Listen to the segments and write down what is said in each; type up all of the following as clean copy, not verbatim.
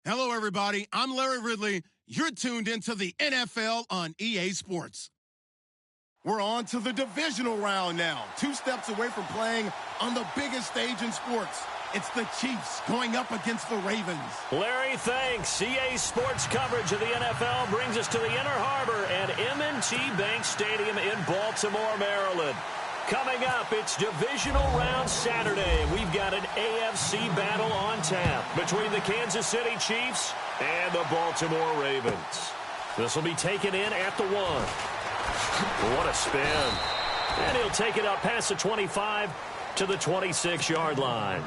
Hello, everybody. I'm Larry Ridley. You're tuned into the NFL on EA Sports. We're on to the divisional round now. 2 steps away from playing on the biggest stage in sports. It's the Chiefs going up against the Ravens. Larry, thanks. EA Sports coverage of the NFL brings us to the Inner Harbor at M&T Bank Stadium in Baltimore, Maryland. Coming up, it's Divisional Round Saturday. We've got an AFC battle on tap between the Kansas City Chiefs and the Baltimore Ravens. This will be taken in at the 1. What a spin. And he'll take it up past the 25 to the 26-yard line.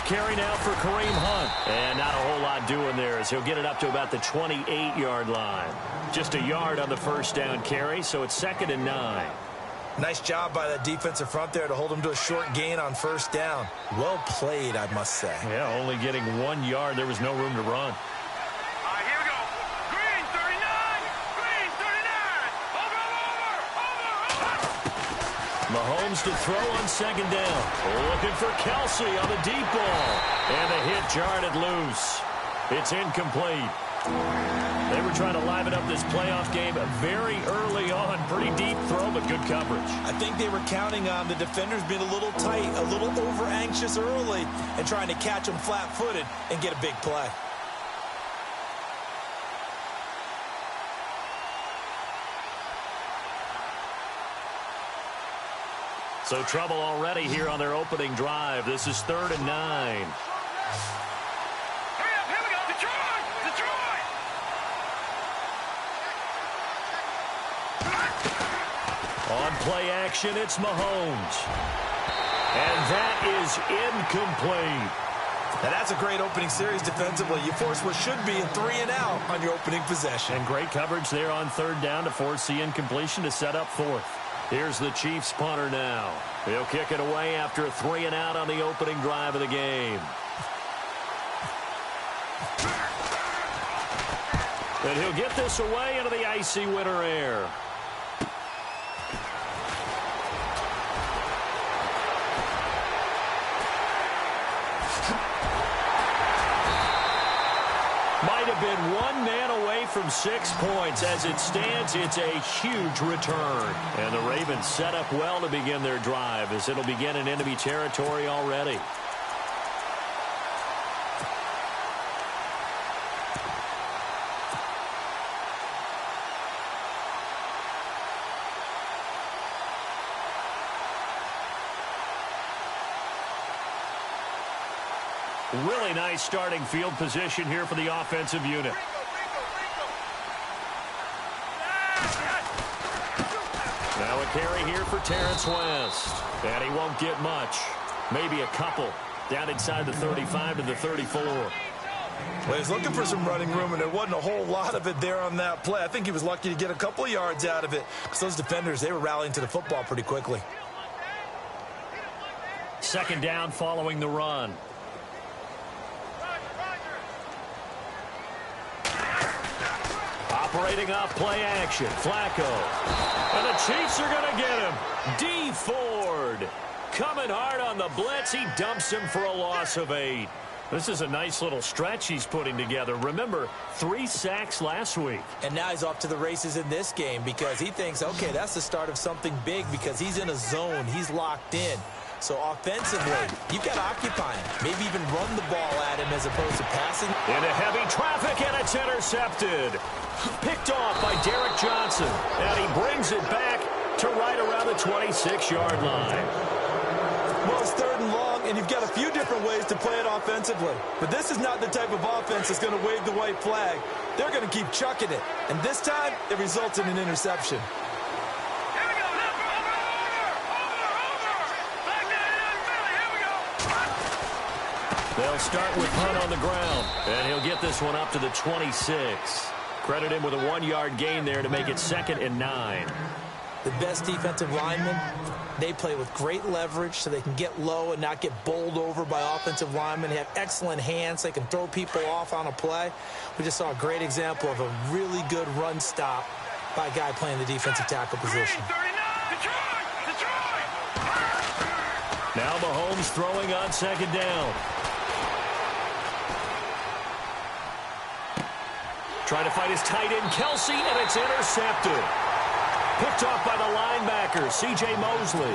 Carry now for Kareem Hunt. And not a whole lot doing there as he'll get it up to about the 28-yard line. Just a yard on the first down carry, so it's 2nd and 9. Nice job by that defensive front there to hold him to a short gain on first down. Well played, I must say. Yeah, only getting 1 yard. There was no room to run. Here we go. Green 39. Green 39. Over. Mahomes to throw on 2nd down. Looking for Kelsey on the deep ball. And the hit jarred it loose. It's incomplete. They were trying to liven up this playoff game very early on. Pretty deep throw, but good coverage. I think they were counting on the defenders being a little tight, a little over-anxious early, and trying to catch them flat-footed and get a big play. So trouble already here on their opening drive. This is 3rd and 9. Hurry up, here we go. Detroit! Detroit! On play action, it's Mahomes. And that is incomplete. Now that's a great opening series defensively. You force what should be a 3-and-out on your opening possession. And great coverage there on 3rd down to force the incompletion to set up 4th. Here's the Chiefs punter now. He'll kick it away after a 3-and-out on the opening drive of the game. And he'll get this away into the icy winter air. Might have been 1 man away from 6 points. As it stands, it's a huge return. And the Ravens set up well to begin their drive as it'll begin in enemy territory already. Really nice starting field position here for the offensive unit. Now a carry here for Terrence West. And he won't get much. Maybe a couple. Down inside the 35 to the 34. Well, he's looking for some running room, and there wasn't a whole lot of it there on that play. I think he was lucky to get a couple of yards out of it because those defenders, they were rallying to the football pretty quickly. 2nd down following the run. Operating off play action. Flacco. And the Chiefs are going to get him. D4l coming hard on the blitz. He dumps him for a loss of 8. This is a nice little stretch he's putting together. Remember, 3 sacks last week. And now he's off to the races in this game because he thinks, okay, that's the start of something big because he's in a zone. He's locked in. So offensively, you've got to occupy him. Maybe even run the ball at him as opposed to passing. Into heavy traffic, and it's intercepted. Picked off by Derek Johnson. And he brings it back to right around the 26-yard line. Well, it's 3rd and long, and you've got a few different ways to play it offensively. But this is not the type of offense that's going to wave the white flag. They're going to keep chucking it. And this time, it results in an interception. They'll start with Hunt on the ground, and he'll get this one up to the 26. Credit him with a 1-yard gain there to make it 2nd and 9. The best defensive linemen, they play with great leverage so they can get low and not get bowled over by offensive linemen. They have excellent hands. They can throw people off on a play. We just saw a great example of a really good run stop by a guy playing the defensive tackle position. Now Mahomes throwing on 2nd down. Trying to fight his tight end, Kelsey, and it's intercepted. Picked off by the linebacker, C.J. Mosley.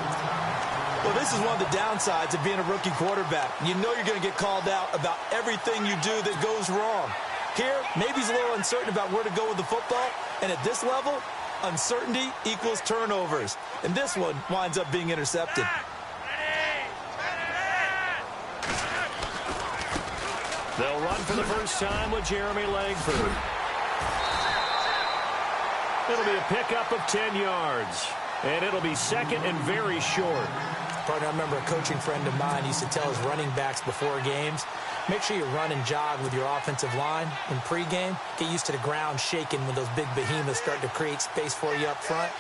Well, this is one of the downsides of being a rookie quarterback. You know you're going to get called out about everything you do that goes wrong. Here, maybe he's a little uncertain about where to go with the football, and at this level, uncertainty equals turnovers. And this one winds up being intercepted. They'll run for the first time with Jeremy Langford. It'll be a pickup of 10 yards, and it'll be 2nd and very short. Partner, I remember a coaching friend of mine used to tell his running backs before games, make sure you run and jog with your offensive line in pregame. Get used to the ground shaking when those big behemoths start to create space for you up front.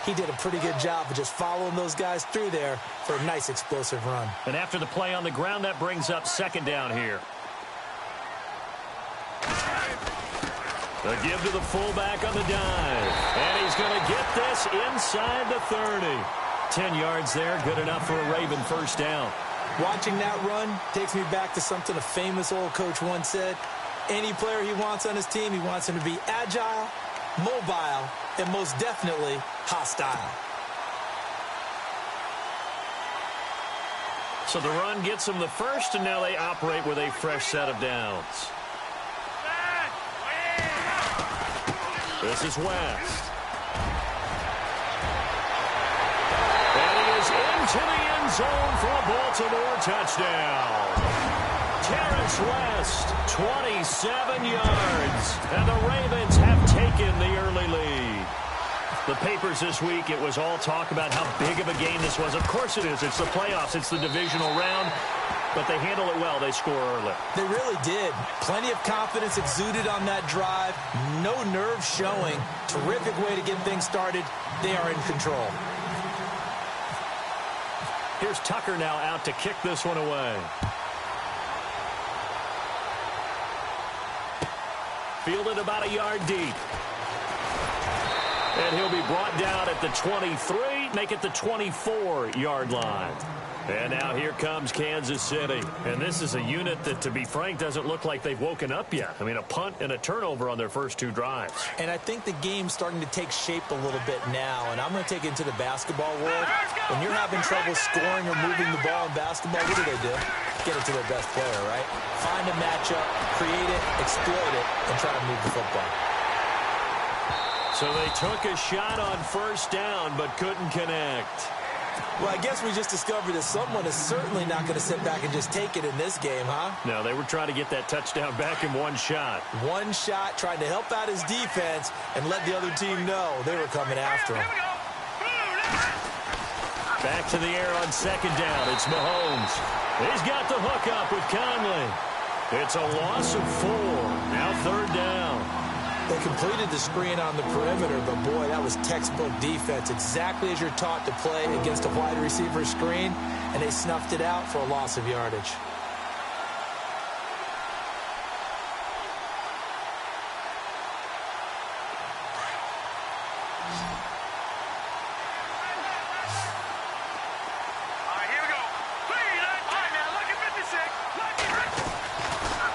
He did a pretty good job of just following those guys through there for a nice explosive run. And after the play on the ground, that brings up 2nd down here. The give to the fullback on the dive. And he's going to get this inside the 30. 10 yards there, good enough for a Raven first down. Watching that run takes me back to something a famous old coach once said. Any player he wants on his team, he wants him to be agile, mobile, and most definitely hostile. So the run gets them the first, and now they operate with a fresh set of downs. This is West. And he is into the end zone for a Baltimore touchdown. Terrence West, 27 yards. And the Ravens have taken the early lead. The papers this week, it was all talk about how big of a game this was. Of course it is. It's the playoffs. It's the divisional round. But they handle it well. They score early. They really did. Plenty of confidence exuded on that drive. No nerves showing. Terrific way to get things started. They are in control. Here's Tucker now out to kick this one away. Fielded about a yard deep. And he'll be brought down at the 23, make it the 24-yard line. And now here comes Kansas City. And this is a unit that, to be frank, doesn't look like they've woken up yet. I mean, a punt and a turnover on their first 2 drives. And I think the game's starting to take shape a little bit now. And I'm going to take it into the basketball world. When you're having trouble scoring or moving the ball in basketball, what do? Get it to their best player, right? Find a matchup, create it, exploit it, and try to move the football. So they took a shot on first down, but couldn't connect. Well, I guess we just discovered that someone is certainly not going to sit back and just take it in this game, huh? No, they were trying to get that touchdown back in one shot. One shot, trying to help out his defense and let the other team know they were coming after him. Back to the air on second down. It's Mahomes. He's got the hook up with Conley. It's a loss of 4. Now third down. They completed the screen on the perimeter, but boy, that was textbook defense. Exactly as you're taught to play against a wide receiver screen, and they snuffed it out for a loss of yardage.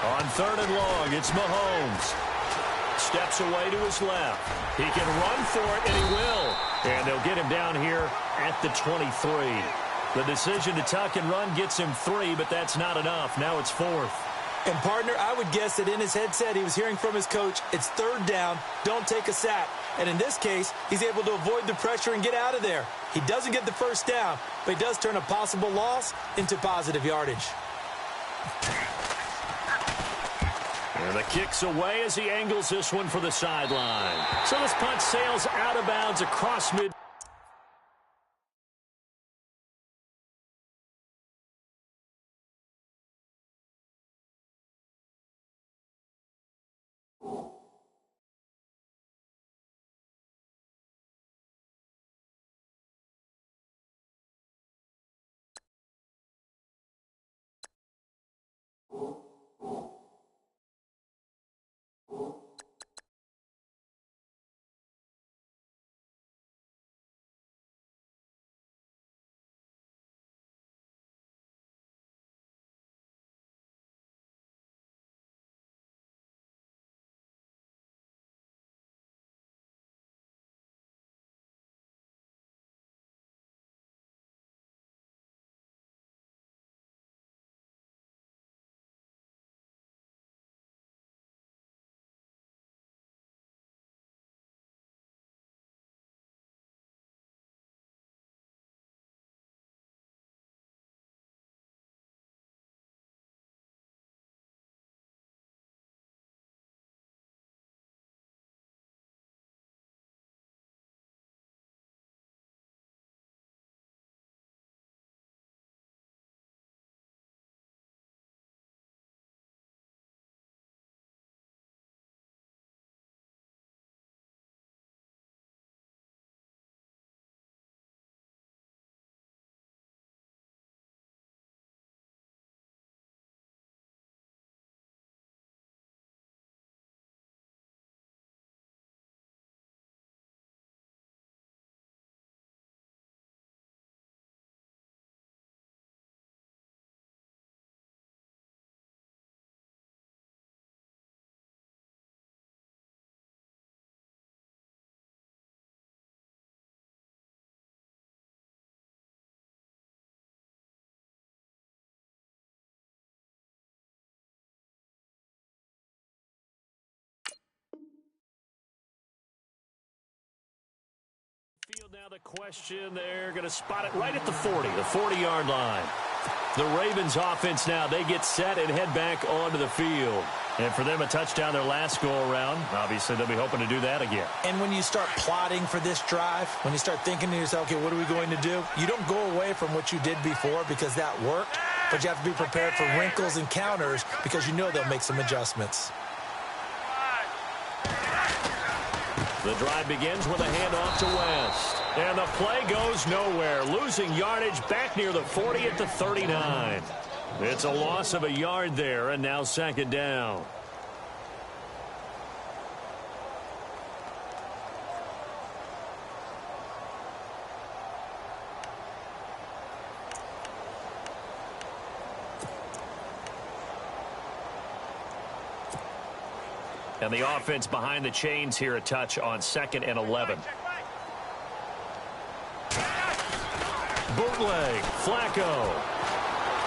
On third and long, it's Mahomes. Steps away to his left. He can run for it, and he will. And they'll get him down here at the 23. The decision to tuck and run gets him 3, but that's not enough. Now it's 4th. And, partner, I would guess that in his headset he was hearing from his coach, it's third down, don't take a sack. And in this case, he's able to avoid the pressure and get out of there. He doesn't get the first down, but he does turn a possible loss into positive yardage. And the kick's away as he angles this one for the sideline. So this punt sails out of bounds across mid. Now the question, they're going to spot it right at the 40-yard line. The Ravens offense now, they get set and head back onto the field. And for them, a touchdown their last go-around. Obviously, they'll be hoping to do that again. And when you start plotting for this drive, when you start thinking to yourself, okay, what are we going to do? You don't go away from what you did before because that worked, but you have to be prepared for wrinkles and counters because you know they'll make some adjustments. The drive begins with a handoff to West. And the play goes nowhere, losing yardage back near the 40 at the 39. It's a loss of a yard there, and now second down. And the offense behind the chains here, a touch on 2nd and 11. Bootleg, Flacco.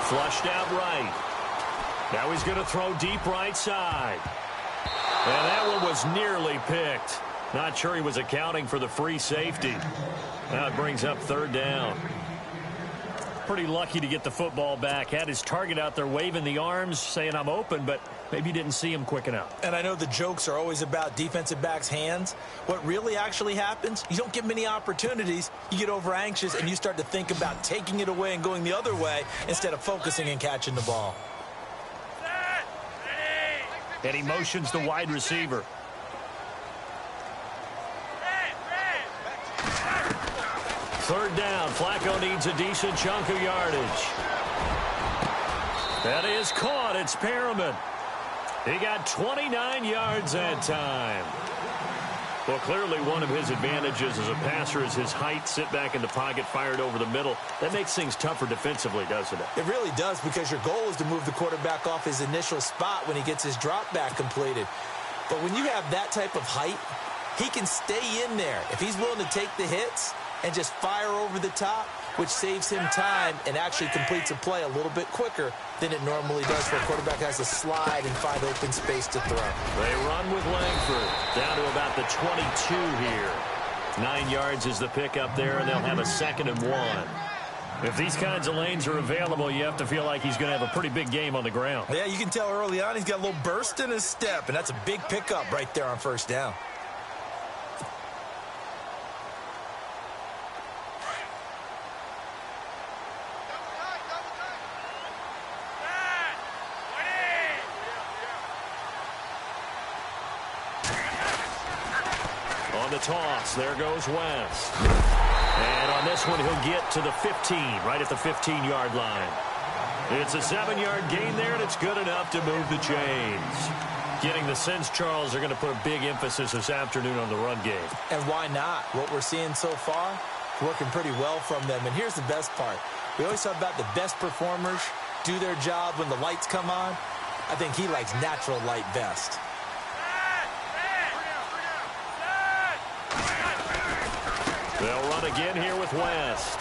Flushed out right. Now he's going to throw deep right side. And that one was nearly picked. Not sure he was accounting for the free safety. Now it brings up 3rd down. Pretty lucky to get the football back. Had his target out there waving the arms, saying I'm open, but maybe didn't see him quick enough. And I know the jokes are always about defensive backs' hands. What really actually happens, you don't get many opportunities. You get over anxious and you start to think about taking it away and going the other way instead of focusing and catching the ball. And he motions the wide receiver. Third down. Flacco needs a decent chunk of yardage. That is caught. It's Perriman. He got 29 yards that time. Well, clearly one of his advantages as a passer is his height. Sit back in the pocket, fired over the middle. That makes things tougher defensively, doesn't it? It really does, because your goal is to move the quarterback off his initial spot when he gets his drop back completed. But when you have that type of height, he can stay in there. If he's willing to take the hits and just fire over the top, which saves him time and actually completes a play a little bit quicker than it normally does for a quarterback has to slide and find open space to throw. They run with Langford down to about the 22 here. 9 yards is the pickup there, and they'll have a 2nd and 1. If these kinds of lanes are available, you have to feel like he's going to have a pretty big game on the ground. Yeah, you can tell early on he's got a little burst in his step, and that's a big pickup right there on 1st down. On the toss, there goes West. And on this one, he'll get to the 15, right at the 15-yard line. It's a 7-yard gain there, and it's good enough to move the chains. Getting the sense, Charles, are going to put a big emphasis this afternoon on the run game. And why not? What we're seeing so far, working pretty well from them. And here's the best part. We always talk about the best performers do their job when the lights come on. I think he likes natural light best. They'll run again here with West.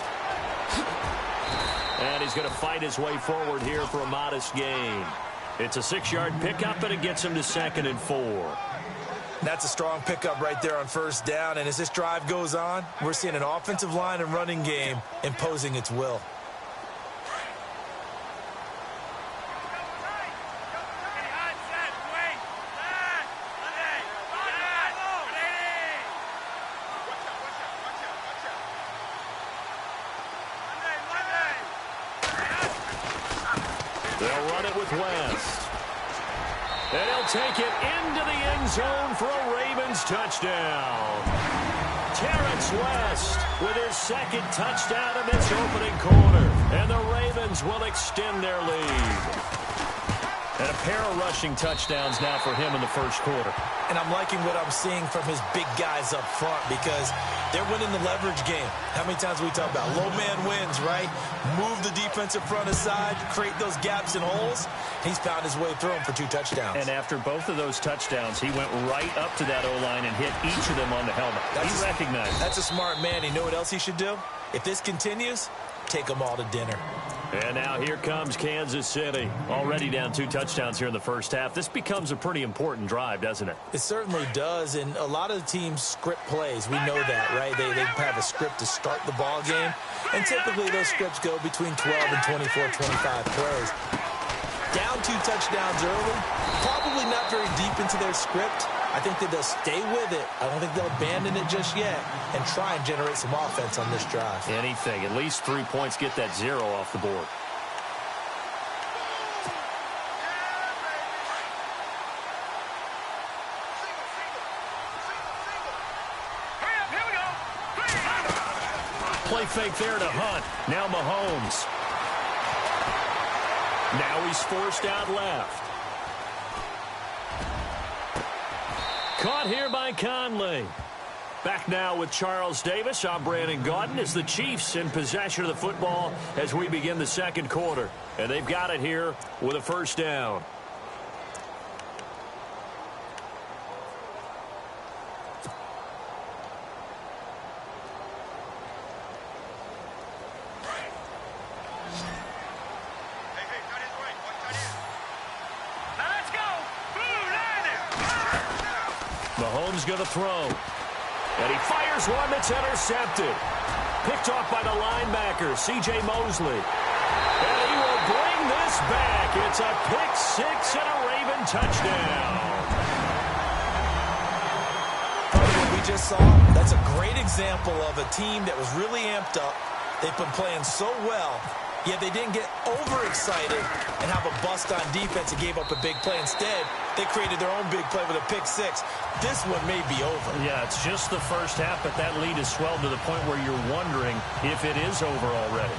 And he's going to fight his way forward here for a modest gain. It's a 6-yard pickup, and it gets him to 2nd and 4. That's a strong pickup right there on 1st down. And as this drive goes on, we're seeing an offensive line and running game imposing its will. They'll run it with West. And he'll take it into the end zone for a Ravens touchdown. Terrence West with his 2nd touchdown in this opening quarter. And the Ravens will extend their lead. And a pair of rushing touchdowns now for him in the 1st quarter. And I'm liking what I'm seeing from his big guys up front because they're winning the leverage game. How many times we talk about low man wins, right? Move the defensive front aside, create those gaps and holes. He's found his way through them for 2 touchdowns. And after both of those touchdowns, he went right up to that O-line and hit each of them on the helmet. He recognized it. That's a smart man. You know what else he should do? If this continues, take them all to dinner. And now here comes Kansas City. Already down 2 touchdowns here in the first half. This becomes a pretty important drive, doesn't it? It certainly does, and a lot of the teams script plays. We know that, right? They have a script to start the ball game, and typically those scripts go between 12 and 24, 25 plays. Down 2 touchdowns early, probably not very deep into their script. I think that they'll stay with it. I don't think they'll abandon it just yet and try and generate some offense on this drive. Anything. At least 3 points, get that 0 off the board. Play fake there to Hunt. Now Mahomes. Now he's forced out left. Caught here by Conley. Back now with Charles Davis. I'm Brandon Gaudin as the Chiefs in possession of the football as we begin the second quarter. And they've got it here with a first down. Mahomes going to throw. And he fires one that's intercepted. Picked off by the linebacker, C.J. Mosley. And he will bring this back. It's a pick 6 and a Raven touchdown. What we just saw, that's a great example of a team that was really amped up. They've been playing so well, yet they didn't get overexcited and have a bust on defense and gave up a big play. Instead, they created their own big play with a pick 6. This one may be over. Yeah, it's just the first half, but that lead has swelled to the point where you're wondering if it is over already.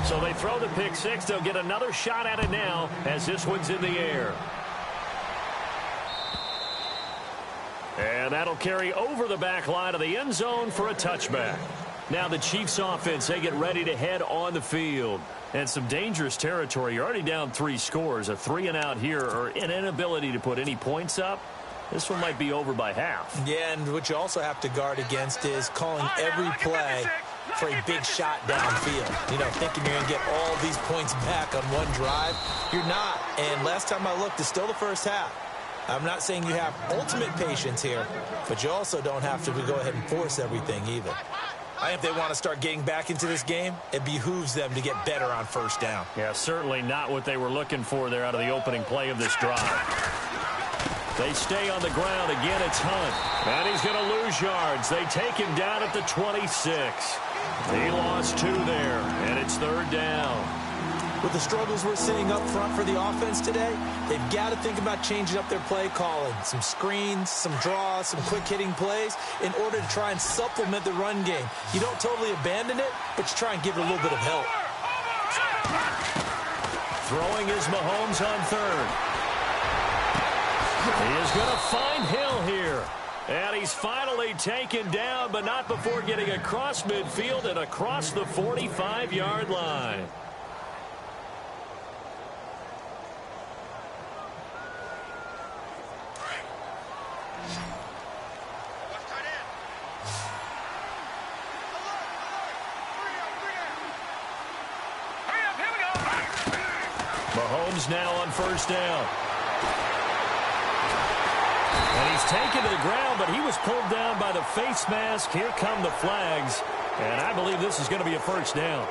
So they throw the pick 6. They'll get another shot at it now as this one's in the air. And that'll carry over the back line of the end zone for a touchback. Now the Chiefs offense, they get ready to head on the field. And some dangerous territory. You're already down 3 scores. A 3-and-out here or an inability to put any points up. This one might be over by half. Yeah, and what you also have to guard against is calling every play for a big shot downfield. You know, thinking you're going to get all these points back on one drive. You're not. And last time I looked, it's still the first half. I'm not saying you have ultimate patience here, but you also don't have to go ahead and force everything either. I think if they want to start getting back into this game, it behooves them to get better on first down. Yeah, certainly not what they were looking for there out of the opening play of this drive. They stay on the ground. Again, it's Hunt. And he's going to lose yards. They take him down at the 26. He lost 2 there, and it's 3rd down. With the struggles we're seeing up front for the offense today, they've got to think about changing up their play calling. Some screens, some draws, some quick-hitting plays in order to try and supplement the run game. You don't totally abandon it, but you try and give it a little bit of help. Throwing is Mahomes on 3rd. He is going to find Hill here. And he's finally taken down, but not before getting across midfield and across the 45-yard line. Mahomes now on first down. And he's taken to the ground, but he was pulled down by the face mask. Here come the flags. And I believe this is going to be a first down.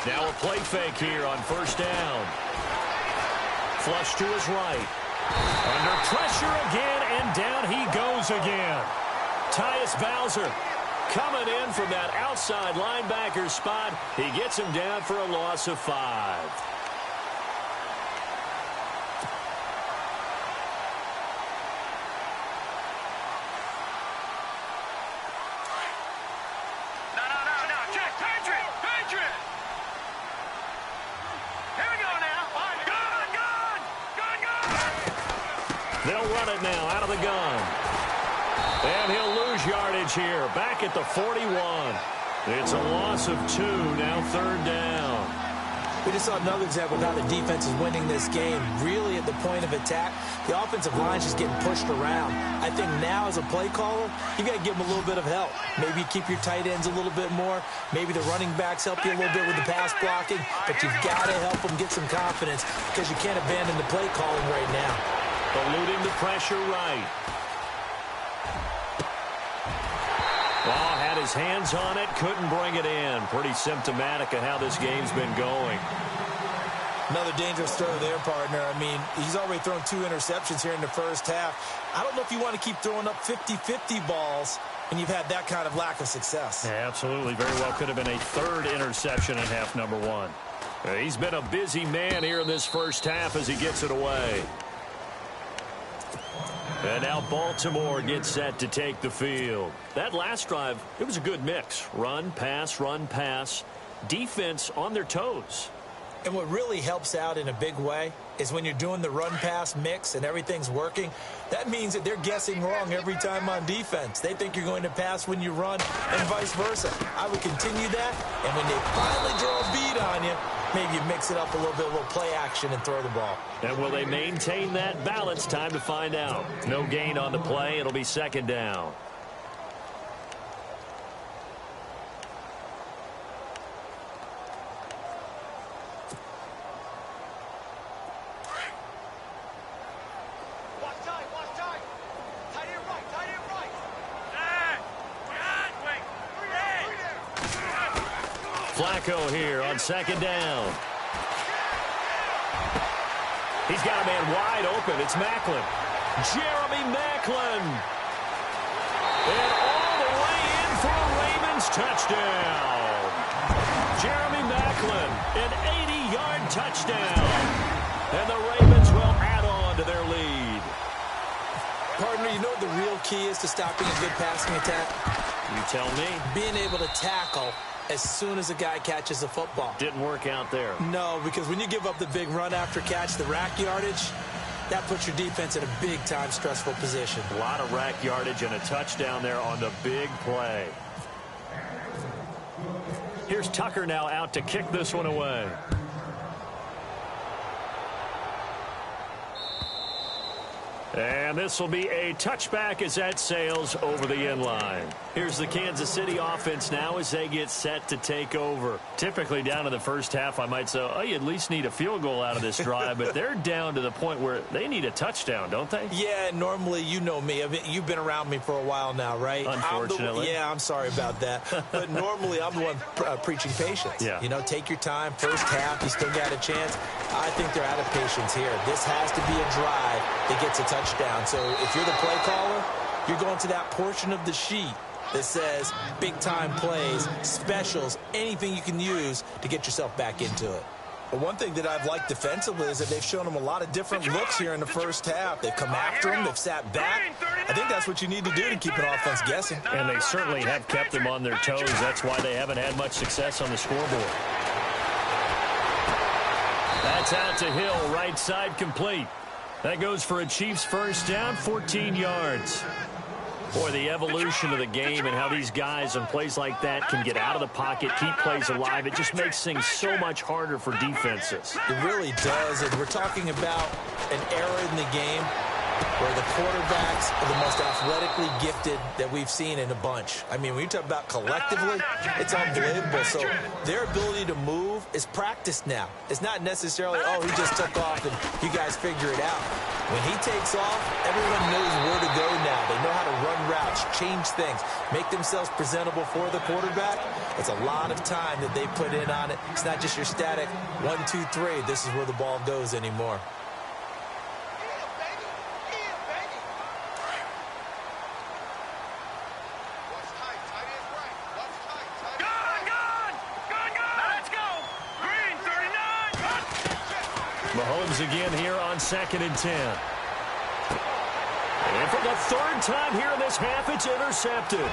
Now a play fake here on first down. Flush to his right. Under pressure again, and down he goes again. Tyus Bowser coming in from that outside linebacker spot. He gets him down for a loss of 5. They'll run it now out of the gun. And he'll lose yardage here. Back at the 41. It's a loss of 2. Now 3rd down. We just saw another example of how the defense is winning this game. Really at the point of attack, the offensive line is just getting pushed around. I think now as a play caller, you got to give them a little bit of help. Maybe keep your tight ends a little bit more. Maybe the running backs help you a little bit with the pass blocking. But you've got to help them get some confidence because you can't abandon the play calling right now. Eluding the pressure right. Ball had his hands on it, couldn't bring it in. Pretty symptomatic of how this game's been going. Another dangerous throw there, partner. I mean, he's already thrown 2 interceptions here in the first half. I don't know if you want to keep throwing up 50-50 balls when you've had that kind of lack of success. Yeah, absolutely. Very well could have been a 3rd interception in half number 1. He's been a busy man here in this first half as he gets it away. And now Baltimore gets set to take the field. That last drive, it was a good mix. Run, pass, defense on their toes. And what really helps out in a big way is when you're doing the run-pass mix and everything's working, that means that they're guessing wrong every time on defense. They think you're going to pass when you run and vice versa. I would continue that, and when they finally draw a beat on you, maybe you mix it up a little bit, a little play action and throw the ball. And will they maintain that balance? Time to find out. No gain on the play. It'll be 2nd down. Flacco here on 2nd down. He's got a man wide open. It's Maclin. Jeremy Maclin. And all the way in for a Ravens touchdown. Jeremy Maclin, an 80-yard touchdown. And the Ravens will add on to their lead. Partner, you know what the real key is to stopping a good passing attack? You tell me. Being able to tackle as soon as a guy catches the football. Didn't work out there. No, because when you give up the big run after catch, the rack yardage, that puts your defense in a big-time stressful position. A lot of rack yardage and a touchdown there on the big play. Here's Tucker now out to kick this one away. And this will be a touchback as that sails over the end line. Here's the Kansas City offense now as they get set to take over. Typically down to the first half, I might say, oh, you at least need a field goal out of this drive, but they're down to the point where they need a touchdown, don't they? Yeah, normally, you know me. You've been around me for a while now, right? Unfortunately. I'm sorry about that. But normally, I'm the one preaching patience. Yeah. You know, take your time. First half, you still got a chance. I think they're out of patience here. This has to be a drive that gets a touchdown. So if you're the play caller, you're going to that portion of the sheet that says big-time plays, specials, anything you can use to get yourself back into it. But one thing that I've liked defensively is that they've shown them a lot of different looks here in the first half. They've come after them. They've sat back. I think that's what you need to do to keep an offense guessing. And they certainly have kept them on their toes. That's why they haven't had much success on the scoreboard. That's out to Hill, right side complete. That goes for a Chiefs first down, 14 yards. Boy, the evolution of the game and how these guys on plays like that can get out of the pocket, keep plays alive, it just makes things so much harder for defenses. It really does, and we're talking about an era in the game where the quarterbacks are the most athletically gifted that we've seen in a bunch. I mean, when you talk about collectively, it's unbelievable. So their ability to move is practiced now. It's not necessarily, oh, he just took off and you guys figure it out. When he takes off, everyone knows where to go now. They know how to run routes, change things, make themselves presentable for the quarterback. It's a lot of time that they put in on it. It's not just your static 1, 2, 3. This is where the ball goes anymore. Mahomes again here on 2nd and 10. And for the 3rd time here in this half, it's intercepted.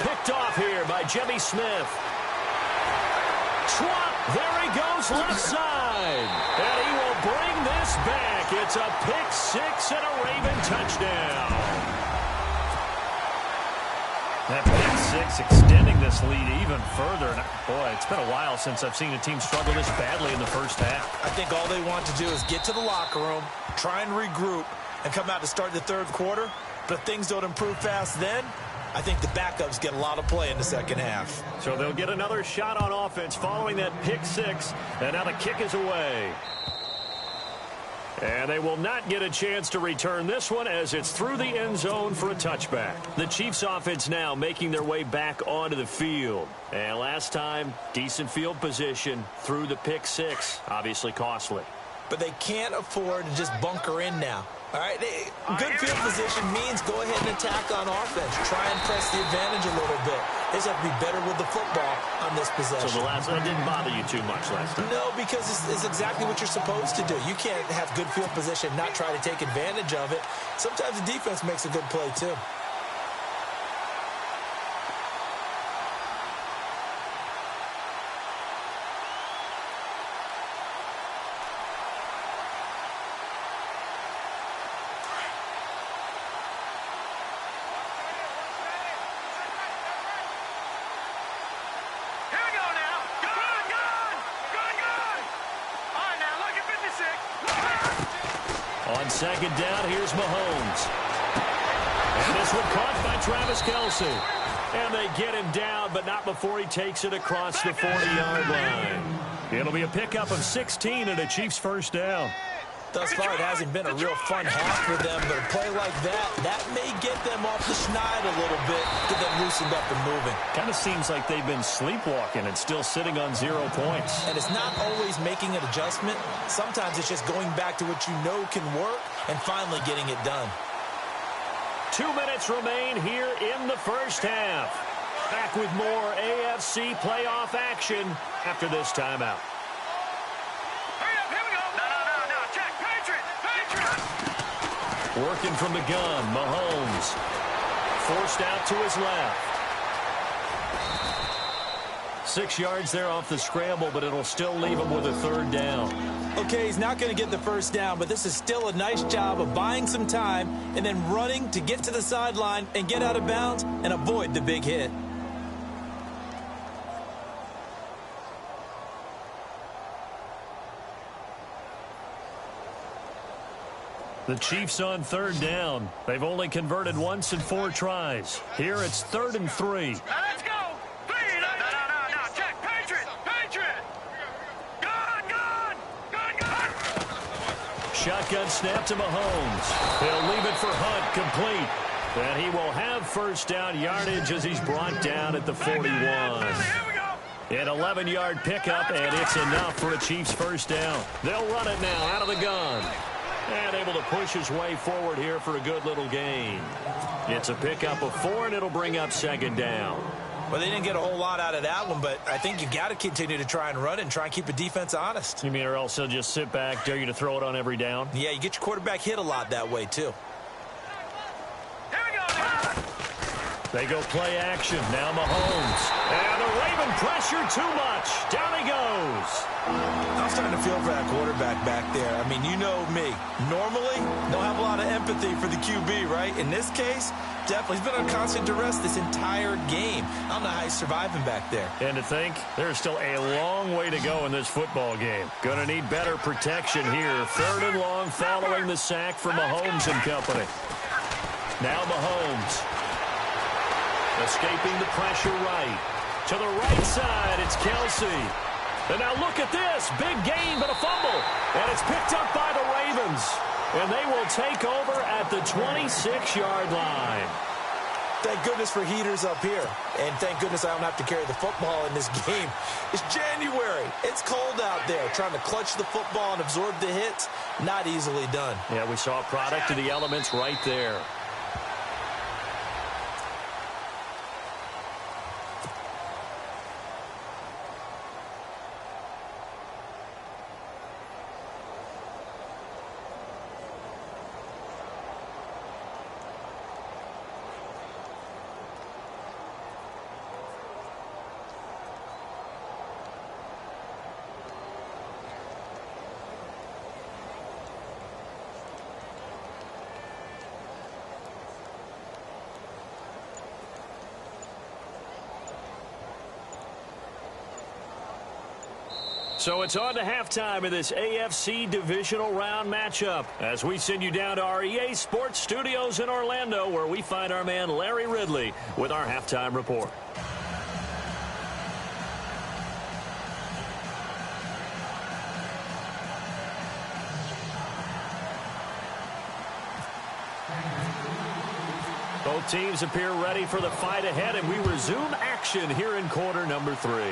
Picked off here by Jimmy Smith. Swat, there he goes left side. And he will bring this just back. It's a pick six and a Raven touchdown. That pick six extending this lead even further. And boy, it's been a while since I've seen a team struggle this badly in the first half. I think all they want to do is get to the locker room, try and regroup, and come out to start the third quarter. But if things don't improve fast then, I think the backups get a lot of play in the second half. So they'll get another shot on offense following that pick six. And now the kick is away. And they will not get a chance to return this one as it's through the end zone for a touchback. The Chiefs offense now making their way back onto the field. And last time, decent field position through the pick six. Obviously costly. But they can't afford to just bunker in now. All right, good field position means go ahead and attack on offense. Try and press the advantage a little bit. They just have to be better with the football on this possession. So the last one didn't bother you too much last time? No, because it's exactly what you're supposed to do. You can't have good field position, not try to take advantage of it. Sometimes the defense makes a good play, too. On second down, here's Mahomes. And this one caught by Travis Kelce. And they get him down, but not before he takes it across the 40-yard line. It'll be a pickup of 16 and a Chiefs first down. Thus far, it hasn't been a real fun half for them, but a play like that may get them off the schneid a little bit, get them loosened up and moving. Kind of seems like they've been sleepwalking and still sitting on 0 points. And it's not always making an adjustment. Sometimes it's just going back to what you know can work and finally getting it done. 2 minutes remain here in the first half. Back with more AFC playoff action after this timeout. Working from the gun, Mahomes. Forced out to his left. 6 yards there off the scramble, but it'll still leave him with a third down. Okay, he's not going to get the first down, but this is still a nice job of buying some time and then running to get to the sideline and get out of bounds and avoid the big hit. The Chiefs on third down. They've only converted once in 4 tries. Here it's 3rd and 3. Let's go! Please! No. Check! Patriot! Gun! Shotgun snap to Mahomes. He'll leave it for Hunt, complete. And he will have first down yardage as he's brought down at the 41. An 11-yard pickup, and it's enough for a Chiefs first down. They'll run it now out of the gun. And able to push his way forward here for a good little gain. It's a pickup of 4, and it'll bring up second down. Well, they didn't get a whole lot out of that one, but I think you've got to continue to try and run it and try and keep the defense honest. You mean or else he'll just sit back, dare you to throw it on every down? Yeah, you get your quarterback hit a lot that way, too. Here we go! They go play action. Now Mahomes. And the Raven pressure too much. Down he goes. I'm starting to feel for that quarterback back there. I mean, you know me. Normally, don't have a lot of empathy for the QB, right? In this case, definitely. He's been on constant duress this entire game. I don't know how he's surviving back there. And to think, there's still a long way to go in this football game. Going to need better protection here. 3rd and long following the sack from Mahomes and company. Now Mahomes. Escaping the pressure right. To the right side, it's Kelce. And now look at this. Big gain, but a fumble. And it's picked up by the Ravens. And they will take over at the 26-yard line. Thank goodness for heaters up here. And thank goodness I don't have to carry the football in this game. It's January. It's cold out there. Trying to clutch the football and absorb the hits, not easily done. Yeah, we saw a product of the elements right there. So it's on to halftime of this AFC divisional round matchup as we send you down to our EA Sports Studios in Orlando, where we find our man Larry Ridley with our halftime report. Both teams appear ready for the fight ahead, and we resume action here in quarter number 3.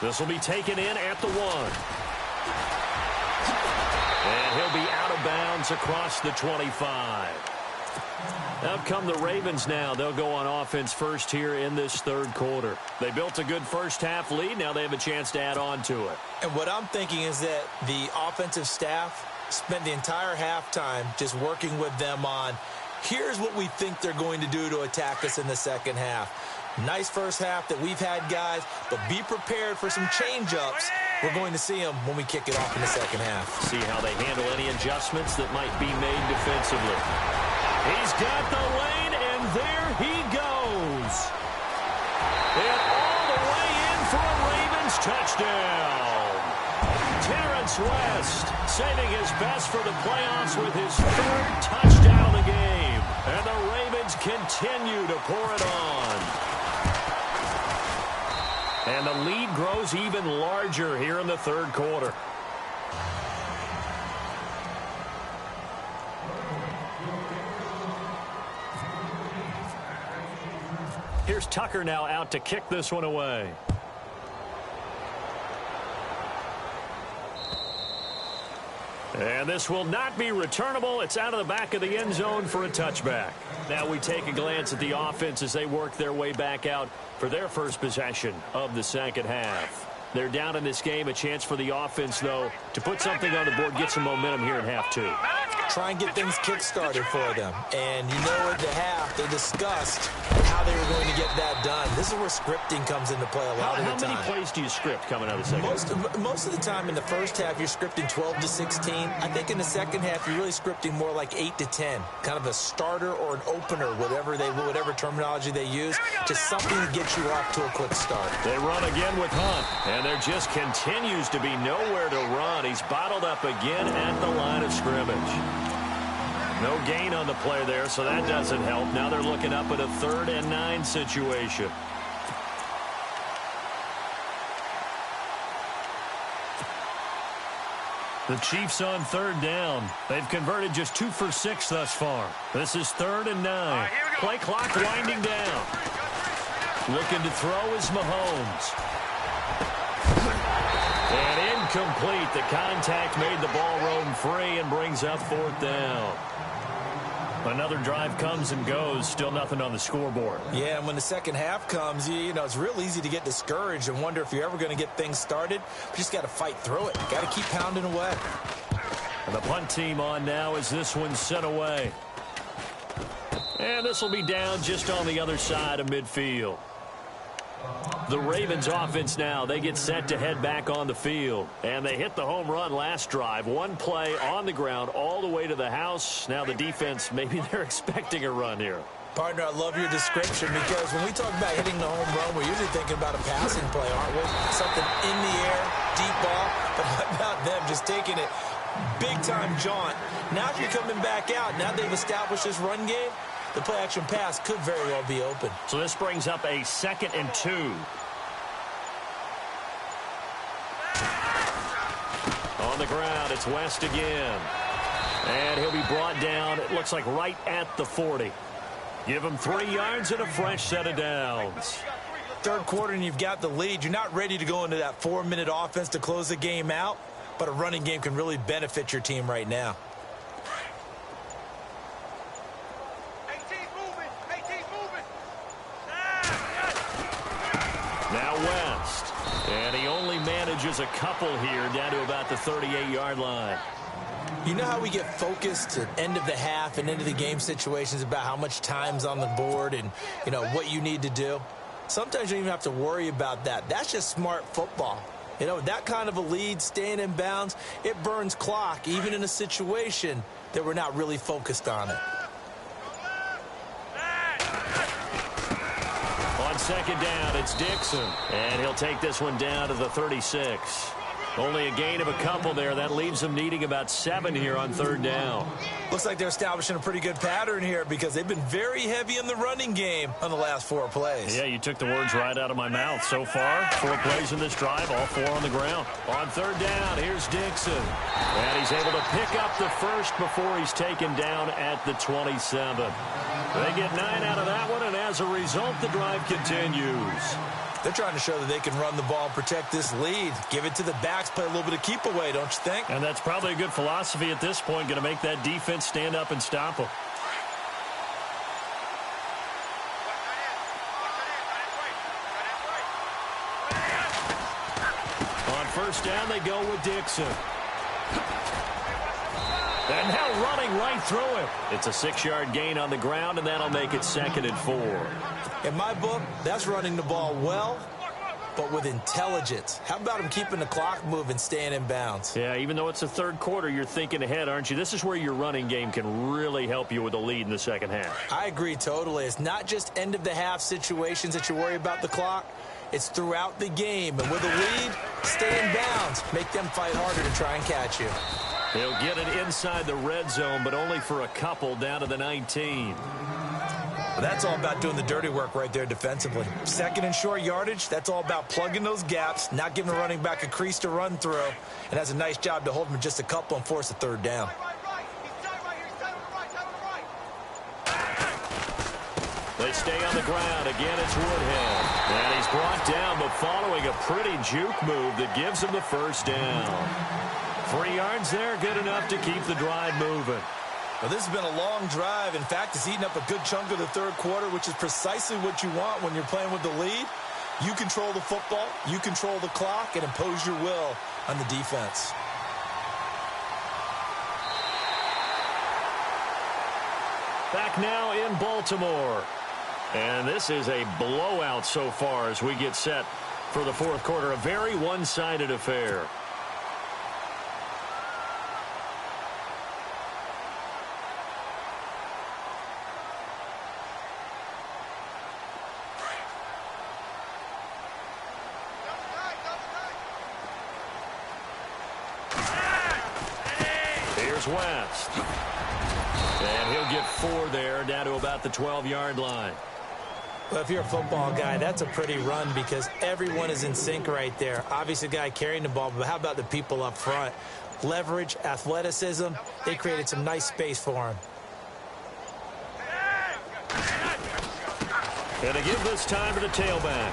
This will be taken in at the 1. And he'll be out of bounds across the 25. Out come the Ravens now. They'll go on offense first here in this third quarter. They built a good first-half lead. Now they have a chance to add on to it. And what I'm thinking is that the offensive staff spent the entire halftime just working with them on, here's what we think they're going to do to attack us in the second half. Nice first half that we've had, guys, but be prepared for some change-ups. We're going to see them when we kick it off in the second half. See how they handle any adjustments that might be made defensively. He's got the lane, and there he goes. And all the way in for a Ravens touchdown. Terrence West saving his best for the playoffs with his 3rd touchdown of the game. And the Ravens continue to pour it on. And the lead grows even larger here in the third quarter. Here's Tucker now out to kick this one away. And this will not be returnable. It's out of the back of the end zone for a touchback. Now we take a glance at the offense as they work their way back out for their first possession of the second half. They're down in this game. A chance for the offense, though, to put something on the board, get some momentum here in half 2. Try and get things kick-started for them. And you know at the half, they discussed how they were going to get that done. This is where scripting comes into play a lot of the time. How many plays do you script coming out of the second half? Most of the time in the first half, you're scripting 12 to 16. I think in the second half, you're really scripting more like 8 to 10. Kind of a starter or an opener, whatever terminology they use, just something to get you off to a quick start. They run again with Hunt, and there just continues to be nowhere to run. He's bottled up again at the line of scrimmage. No gain on the play there, so that doesn't help. Now they're looking up at a 3rd and 9 situation. The Chiefs on 3rd down. They've converted just 2 for 6 thus far. This is 3rd and 9. Play clock winding down. Looking to throw is Mahomes. And incomplete. The contact made the ball roam free and brings up 4th down. Another drive comes and goes. Still nothing on the scoreboard. Yeah, and when the second half comes, you know, it's real easy to get discouraged and wonder if you're ever going to get things started. But you just got to fight through it. Got to keep pounding away. And the punt team on now as this one's sent away. And this will be down just on the other side of midfield. The Ravens offense now, they get set to head back on the field. And they hit the home run last drive. One play on the ground all the way to the house. Now the defense, maybe they're expecting a run here. Partner, I love your description because when we talk about hitting the home run, we're usually thinking about a passing play, aren't we? Something in the air, deep ball. But what about them just taking it big-time jaunt? Now if you're coming back out, now they've established this run game, the play-action pass could very well be open. So this brings up a 2nd and 2. On the ground, it's West again. And he'll be brought down, it looks like right at the 40. Give him 3 yards and a fresh set of downs. Third quarter and you've got the lead. You're not ready to go into that 4-minute offense to close the game out, but a running game can really benefit your team right now. Now West. And he only manages a couple here down to about the 38-yard line. You know how we get focused at end of the half and into the game situations about how much time's on the board and, you know, what you need to do? Sometimes you don't even have to worry about that. That's just smart football. You know, that kind of a lead, staying in bounds, it burns clock, even in a situation that we're not really focused on it. second down. It's Dixon. And he'll take this one down to the 36. Only a gain of a couple there. That leaves them needing about 7 here on third down. Looks like they're establishing a pretty good pattern here because they've been very heavy in the running game on the last 4 plays. Yeah, you took the words right out of my mouth. So far, 4 plays in this drive, all 4 on the ground. On third down, here's Dixon. And he's able to pick up the first before he's taken down at the 27. They get 9 out of that one, and as a result, the drive continues. They're trying to show that they can run the ball and protect this lead. Give it to the backs, play a little bit of keep away, don't you think? And that's probably a good philosophy at this point, going to make that defense stand up and stop them. On first down, they go with Dixon. And now running right through him. It's a 6-yard gain on the ground, and that'll make it 2nd and 4. In my book, that's running the ball well, but with intelligence. How about him keeping the clock moving, staying in bounds? Yeah, even though it's the third quarter, you're thinking ahead, aren't you? This is where your running game can really help you with a lead in the second half. I agree totally. It's not just end-of-the-half situations that you worry about the clock. It's throughout the game. And with a lead, stay in bounds. Make them fight harder to try and catch you. He'll get it inside the red zone, but only for a couple down to the 19. That's all about doing the dirty work right there defensively. Second and short yardage, that's all about plugging those gaps, not giving the running back a crease to run through, and has a nice job to hold him just a couple and force a third down. They stay on the ground. Again, it's Woodhead. And he's brought down, but following a pretty juke move that gives him the first down. 3 yards there, good enough to keep the drive moving. Well, this has been a long drive. In fact, it's eaten up a good chunk of the third quarter, which is precisely what you want when you're playing with the lead. You control the football, you control the clock, and impose your will on the defense. Back now in Baltimore. And this is a blowout so far as we get set for the fourth quarter. A very one-sided affair. Here's West. And he'll get 4 there, down to about the 12-yard line. Well, if you're a football guy, that's a pretty run because everyone is in sync right there. Obviously, the guy carrying the ball, but how about the people up front? Leverage, athleticism, they created some nice space for him. And to give this time to the tailback.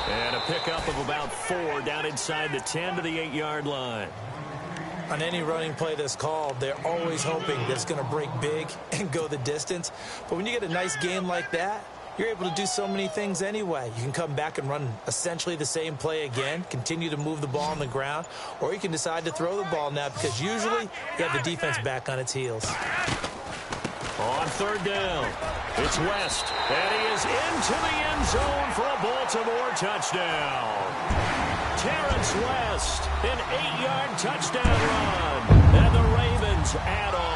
And a pickup of about 4 down inside the 10 to the 8-yard line. On any running play that's called, they're always hoping that it's going to break big and go the distance. But when you get a nice game like that, you're able to do so many things anyway. You can come back and run essentially the same play again, continue to move the ball on the ground, or you can decide to throw the ball now because usually you have the defense back on its heels. On third down, it's West, and he is into the end zone for a Baltimore touchdown. Terrence West, an 8-yard touchdown run, and the Ravens add on.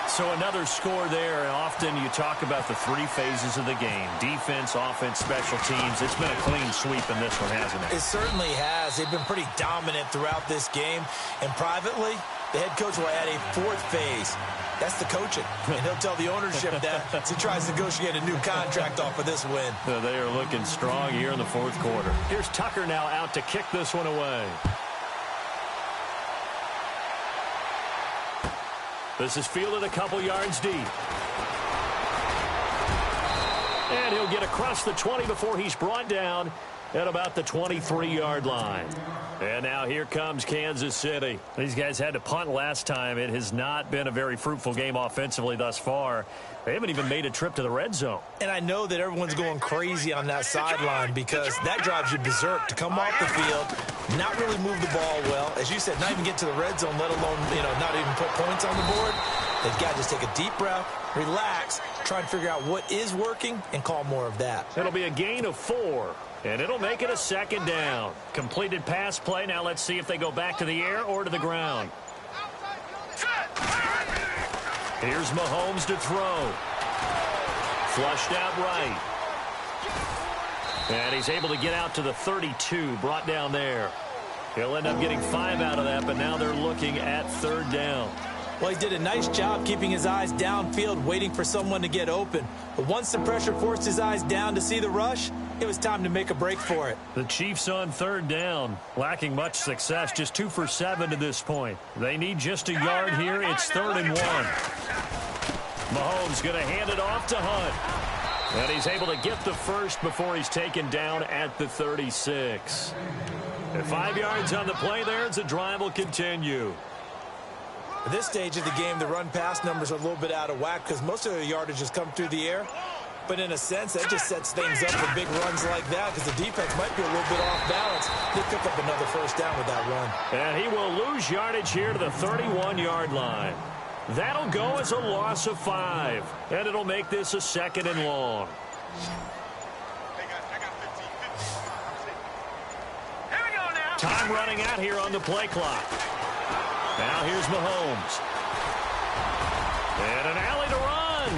So another score there, and often you talk about the 3 phases of the game. Defense, offense, special teams. It's been a clean sweep in this one, hasn't it? It certainly has. They've been pretty dominant throughout this game. And privately, the head coach will add a 4th phase. That's the coaching. And he'll tell the ownership that as he tries to negotiate a new contract off of this win. They are looking strong here in the fourth quarter. Here's Tucker now out to kick this one away. This is fielded a couple yards deep. And he'll get across the 20 before he's brought down at about the 23-yard line. And now here comes Kansas City. These guys had to punt last time. It has not been a very fruitful game offensively thus far. They haven't even made a trip to the red zone. And I know that everyone's going crazy on that sideline because that drives you berserk to come off the field, not really move the ball well. As you said, not even get to the red zone, let alone, not even put points on the board. They've got to just take a deep breath, relax, try and figure out what is working and call more of that. It'll be a gain of 4. And it'll make it a second down. Completed pass play. Now let's see if they go back to the air or to the ground. Here's Mahomes to throw. Flushed out right. And he's able to get out to the 32, brought down there. He'll end up getting 5 out of that, but now they're looking at 3rd down. Well, he did a nice job keeping his eyes downfield, waiting for someone to get open. But once the pressure forced his eyes down to see the rush, it was time to make a break for it. The Chiefs on 3rd down, lacking much success, just 2 for 7 to this point. They need just a yard here. It's 3rd and 1. Mahomes going to hand it off to Hunt. And he's able to get the first before he's taken down at the 36. At 5 yards on the play there, as the drive will continue. At this stage of the game, the run-pass numbers are a little bit out of whack because most of the yardage has come through the air. But in a sense, that just sets things up for big runs like that because the defense might be a little bit off balance. They pick up another 1st down with that run. And he will lose yardage here to the 31-yard line. That'll go as a loss of 5. And it'll make this a 2nd and long. Time running out here on the play clock. Now here's Mahomes. And an alley to run.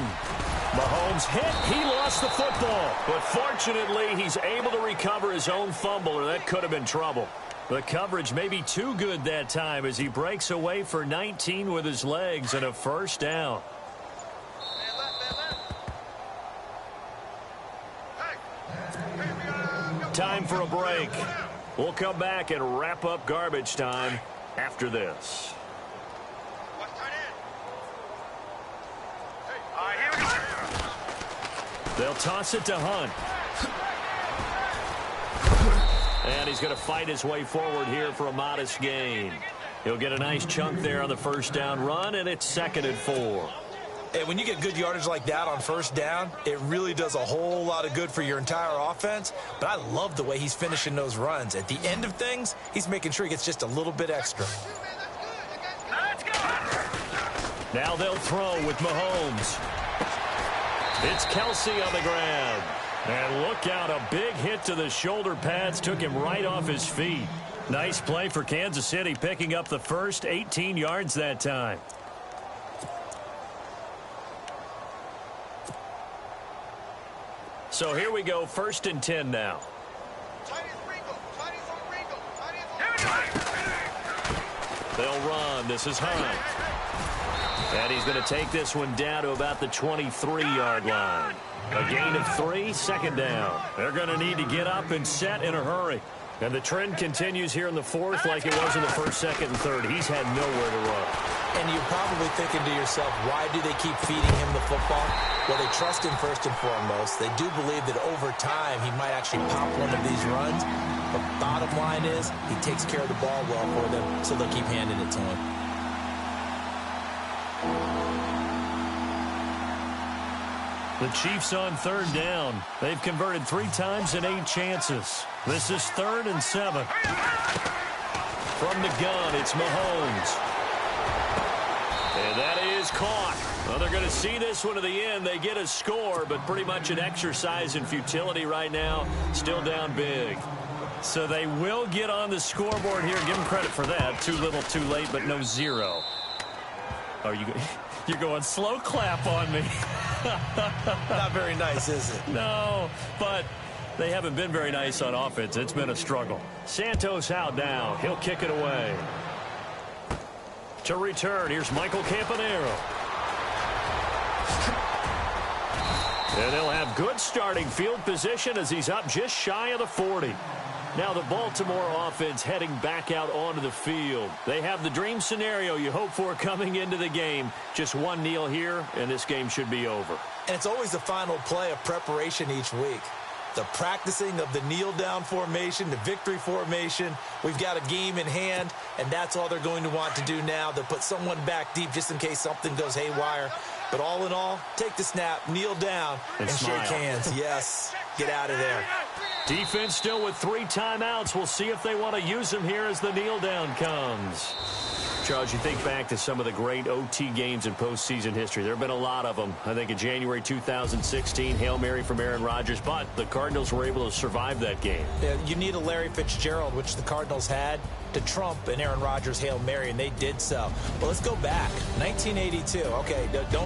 Mahomes hit. He lost the football. But fortunately, he's able to recover his own fumble, or that could have been trouble. The coverage may be too good that time as he breaks away for 19 with his legs and a 1st down. Time for a break. We'll come back and wrap up garbage time after this. They'll toss it to Hunt. And he's going to fight his way forward here for a modest gain. He'll get a nice chunk there on the 1st down run, and it's 2nd and 4. Hey, when you get good yardage like that on 1st down, it really does a whole lot of good for your entire offense. But I love the way he's finishing those runs. At the end of things, he's making sure he gets just a little bit extra. Now they'll throw with Mahomes. It's Kelsey on the grab. And look out, a big hit to the shoulder pads took him right off his feet. Nice play for Kansas City, picking up the first 18 yards that time. So here we go, 1st and 10 now. They'll run. This is Hunt. And he's going to take this one down to about the 23-yard line. A gain of 3, 2nd down. They're going to need to get up and set in a hurry. And the trend continues here in the 4th like it was in the 1st, 2nd, and 3rd. He's had nowhere to run. And you're probably thinking to yourself, why do they keep feeding him the football? Well, they trust him first and foremost. They do believe that over time he might actually pop one of these runs. But bottom line is he takes care of the ball well for them, so they'll keep handing it to him. The Chiefs on 3rd down. They've converted 3 times in 8 chances. This is 3rd and 7. From the gun, it's Mahomes. And that is caught. Well, they're going to see this one to the end. They get a score, but pretty much an exercise in futility right now. Still down big. So they will get on the scoreboard here. Give them credit for that. Too little, too late, but no 0. Oh, you're going slow clap on me. Not very nice, is it? No, but they haven't been very nice on offense. It's been a struggle. Santos out now. He'll kick it away. To return, here's Michael Campanaro. And they'll have good starting field position as he's up just shy of the 40. Now the Baltimore offense heading back out onto the field. They have the dream scenario you hope for coming into the game. Just one kneel here, and this game should be over. And it's always the final play of preparation each week. The practicing of the kneel-down formation, the victory formation. We've got a game in hand, and that's all they're going to want to do now. They'll put someone back deep just in case something goes haywire. But all in all, take the snap, kneel down, and shake hands. Yes, get out of there. Defense still with 3 timeouts. We'll see if they want to use them here as the kneel down comes. Charles, you think back to some of the great OT games in postseason history. There have been a lot of them. I think in January 2016, Hail Mary from Aaron Rodgers, but the Cardinals were able to survive that game. Yeah, you need a Larry Fitzgerald, which the Cardinals had, to trump an Aaron Rodgers Hail Mary, and they did so. Well, let's go back. 1982. Okay, don't